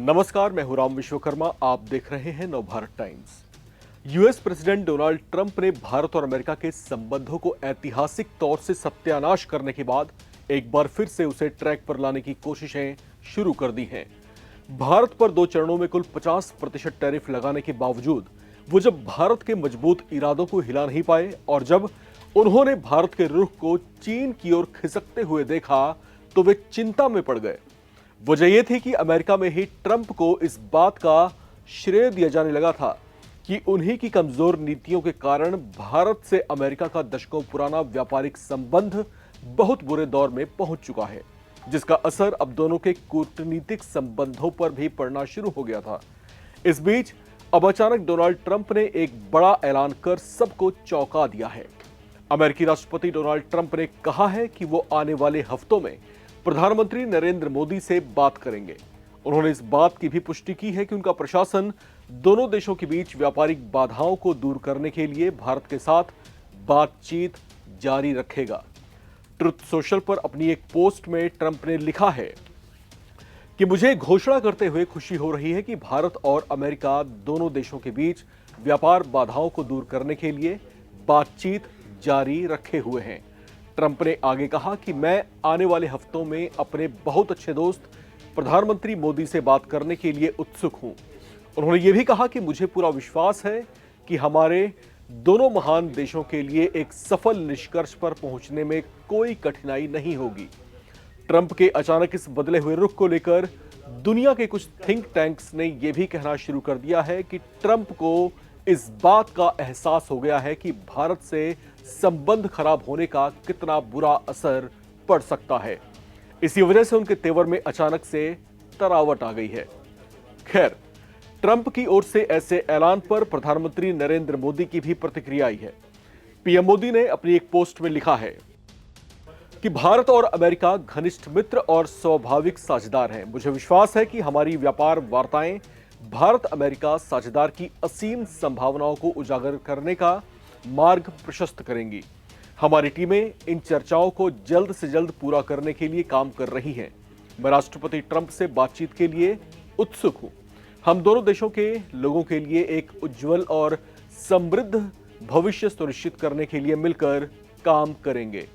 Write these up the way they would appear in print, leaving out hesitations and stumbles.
नमस्कार, मैं हूं राम विश्वकर्मा। आप देख रहे हैं Navbharat times. US president Donald Trump ने भारत और अमेरिका के संबंधों को ऐतिहासिक तौर से सत्यानाश करने के बाद एक बार फिर से उसे ट्रैक पर लाने की कोशिशें शुरू कर दी हैं। भारत पर 2 चरणों में कुल 50% टैरिफ लगाने के बावजूद वो जब भारत के मजबूत इरादों को हिला नहीं पाए और जब उन्होंने भारत के रुख को चीन की ओर खिसकते हुए देखा तो वे चिंता में पड़ गए। वजह यह थी कि अमेरिका में ही ट्रंप को इस बात का श्रेय दिया जाने लगा था कि उन्हीं की कमजोर नीतियों के कारण भारत से अमेरिका का दशकों पुराना व्यापारिक संबंध बहुत बुरे दौर में पहुंच चुका है, जिसका असर अब दोनों के कूटनीतिक संबंधों पर भी पड़ना शुरू हो गया था। इस बीच अब अचानक डोनाल्ड ट्रंप ने एक बड़ा ऐलान कर सबको चौंका दिया है। अमेरिकी राष्ट्रपति डोनाल्ड ट्रंप ने कहा है कि वो आने वाले हफ्तों में प्रधानमंत्री नरेंद्र मोदी से बात करेंगे। उन्होंने इस बात की भी पुष्टि की है कि उनका प्रशासन दोनों देशों के बीच व्यापारिक बाधाओं को दूर करने के लिए भारत के साथ बातचीत जारी रखेगा। ट्रुथ सोशल पर अपनी एक पोस्ट में ट्रंप ने लिखा है कि मुझे घोषणा करते हुए खुशी हो रही है कि भारत और अमेरिका दोनों देशों के बीच व्यापार बाधाओं को दूर करने के लिए बातचीत जारी रखे हुए हैं। ट्रंप ने आगे कहा कि मैं आने वाले हफ्तों में अपने बहुत अच्छे दोस्त प्रधानमंत्री मोदी से बात करने के लिए उत्सुक हूं। उन्होंने यह भी कहा कि मुझे पूरा विश्वास है कि हमारे दोनों महान देशों के लिए एक सफल निष्कर्ष पर पहुंचने में कोई कठिनाई नहीं होगी। ट्रंप के अचानक इस बदले हुए रुख को लेकर दुनिया के कुछ थिंक टैंक्स ने यह भी कहना शुरू कर दिया है कि ट्रंप को इस बात का एहसास हो गया है कि भारत से संबंध खराब होने का कितना बुरा असर पड़ सकता है। इसी वजह से उनके तेवर में अचानक से तरावट आ गई है। खैर, ट्रंप की ओर से ऐसे ऐलान पर प्रधानमंत्री नरेंद्र मोदी की भी प्रतिक्रिया आई है। पीएम मोदी ने अपनी एक पोस्ट में लिखा है कि भारत और अमेरिका घनिष्ठ मित्र और स्वाभाविक साझेदार हैं। मुझे विश्वास है कि हमारी व्यापार वार्ताएं भारत अमेरिका साझेदार की असीम संभावनाओं को उजागर करने का मार्ग प्रशस्त करेंगी। हमारी टीमें इन चर्चाओं को जल्द से जल्द पूरा करने के लिए काम कर रही हैं। मैं राष्ट्रपति ट्रंप से बातचीत के लिए उत्सुक हूं। हम दोनों देशों के लोगों के लिए एक उज्जवल और समृद्ध भविष्य सुनिश्चित करने के लिए मिलकर काम करेंगे।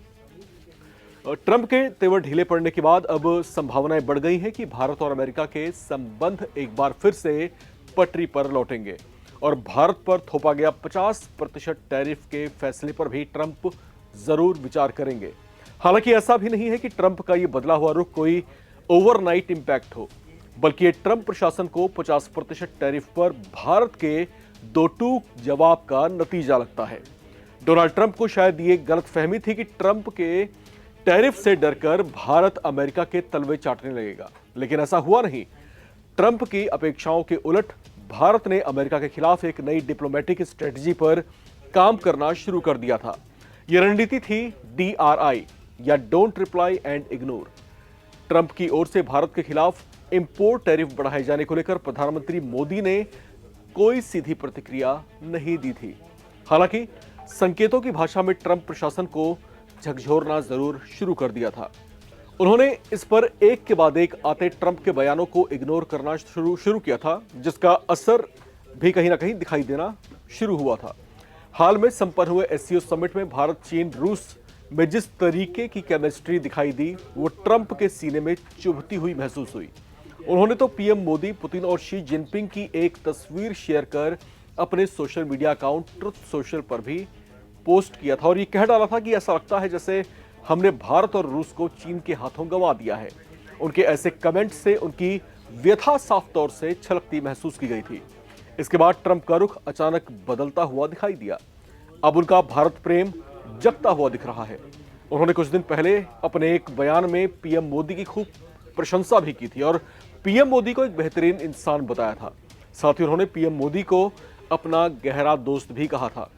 ट्रंप के तेवर ढीले पड़ने के बाद अब संभावनाएं बढ़ गई हैं कि भारत और अमेरिका के संबंध एक बार फिर से पटरी पर लौटेंगे और भारत पर थोपा गया 50% टैरिफ के फैसले पर भी ट्रंप जरूर विचार करेंगे। हालांकि ऐसा भी नहीं है कि ट्रंप का यह बदला हुआ रुख कोई ओवरनाइट इंपैक्ट हो, बल्कि ट्रंप प्रशासन को 50% टैरिफ पर भारत के दो टूक जवाब का नतीजा लगता है। डोनाल्ड ट्रंप को शायद ये गलतफहमी थी कि ट्रंप के टैरिफ से डरकर भारत अमेरिका के तलवे चाटने लगेगा, लेकिन ऐसा हुआ नहीं। ट्रंप की अपेक्षाओं के उलट भारत ने अमेरिका के खिलाफ एक नई डिप्लोमेटिक स्ट्रेटजी पर काम करना शुरू कर दिया था। यह रणनीति थी DRI या don't reply and ignore. Trump की ओर से भारत के खिलाफ इंपोर्ट टैरिफ बढ़ाए जाने को लेकर प्रधानमंत्री मोदी ने कोई सीधी प्रतिक्रिया नहीं दी थी। हालांकि संकेतों की भाषा में ट्रंप प्रशासन को झकझोरना जरूर शुरू कर दिया था। उन्होंने इस पर एक के बाद एक आते ट्रंप के बयानों को इग्नोर करना शुरू किया था, जिसका असर भी कहीं ना कहीं दिखाई देना शुरू हुआ था। हाल में संपन्न हुए SCO समिट में भारत चीन रूस में जिस तरीके की केमिस्ट्री दिखाई दी वो ट्रंप के सीने में चुभती हुई महसूस हुई। उन्होंने तो पीएम मोदी, पुतिन और शी जिनपिंग की एक तस्वीर शेयर कर अपने social media account truth social पर भी पोस्ट किया था और ये कह डाला था कि ऐसा लगता है जैसे हमने भारत और रूस को चीन के हाथों गंवा दिया है। उनके ऐसे कमेंट से उनकी व्यथा साफ तौर से छलकती महसूस की गई थी। इसके बाद ट्रंप का रुख अचानक बदलता हुआ दिखाई दिया। अब उनका भारत प्रेम जगता हुआ दिख रहा है। उन्होंने कुछ दिन पहले अपने एक बयान में पीएम मोदी की खूब प्रशंसा भी की थी और पीएम मोदी को एक बेहतरीन इंसान बताया था। साथ ही उन्होंने पीएम मोदी को अपना गहरा दोस्त भी कहा था।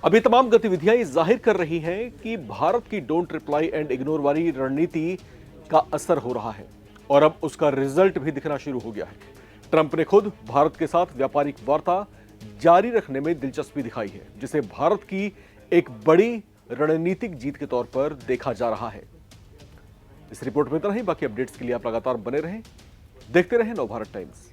अब ये तमाम गतिविधियां ये जाहिर कर रही हैं कि भारत की डोंट रिप्लाई एंड इग्नोर वाली रणनीति का असर हो रहा है और अब उसका रिजल्ट भी दिखना शुरू हो गया है। ट्रंप ने खुद भारत के साथ व्यापारिक वार्ता जारी रखने में दिलचस्पी दिखाई है, जिसे भारत की एक बड़ी रणनीतिक जीत के तौर पर देखा जा रहा है। इस रिपोर्ट में इतना ही। बाकी अपडेट्स के लिए आप लगातार बने रहें देखते रहें नवभारत टाइम्स।